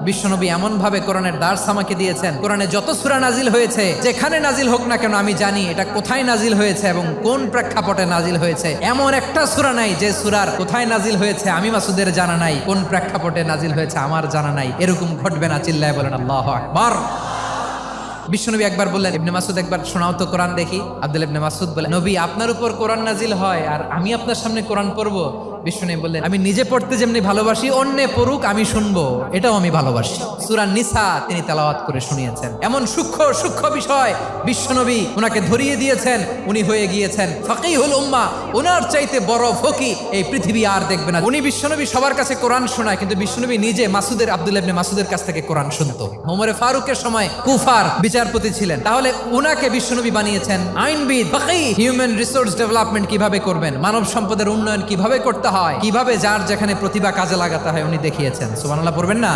বিশ্বনবী এমন ভাবে কোরআনের দার্স আমাকে দিয়েছেন, কোরআনে যত সূরা নাজিল হয়েছে, যেখানে নাজিল হোক না কেন আমি জানি এটা কোথায় নাজিল হয়েছে এবং কোন প্রেক্ষাপটে নাজিল হয়েছে। এমন একটা সূরা নাই যে সূরার কোথায় নাজিল হয়েছে আমি মাসুদের জানা নাই, কোন প্রেক্ষাপটে নাজিল হয়েছে আমার জানা নাই। এরকম ঘটবে না, চিল্লায় বলেন আল্লাহু আকবার। বিশ্বনবী একবার বললেন, ইবনে মাসুদ একবার শোনাও তো কোরআন দেখি। আব্দুল্লাহ ইবনে মাসুদ বলেন, নবী আপনার উপর কোরআন নাজিল হয় আর আমি আপনার সামনে কোরআন পড়বো? বিশ্বনবী বললেন, আমি নিজে পড়তে যেমনি ভালোবাসি, অন্যে পড়ুক আমি শুনবো, এটাও আমি ভালোবাসি। সূরা নিসা তিনি তেলাওয়াত করে শুনিয়েছেন। এমন সূক্ষ্ম সূক্ষ্ম বিষয় বিশ্বনবী ওনাকে ধরিয়ে দিয়েছেন, উনি হয়ে গিয়েছেন ফাকিহুল উম্মাহ। ওনার চাইতে বড় ফকি এই পৃথিবী আর দেখবে না। উনি বিশ্বনবী সবার কাছে কোরআন শোনায়, কিন্তু বিশ্বনবী নিজে মাসুদের, আব্দুল্লাহ ইবনে মাসুদের কাছ থেকে কোরআন শুনতো। ওমরে ফারুকের সময় কুফার বিচারপতি ছিলেন, তাহলে উনাকে বিশ্বনবী বানিয়েছেন আইনবিদ, ফাকিহ। হিউম্যান রিসোর্স ডেভেলপমেন্ট কিভাবে করবেন, মানব সম্পদের উন্নয়ন কিভাবে করতে হয়, কিভাবে যার যেখানে প্রতিভা কাজে লাগাতে হয় উনি দেখিয়েছেন। সুবহানাল্লাহ পড়বেন না?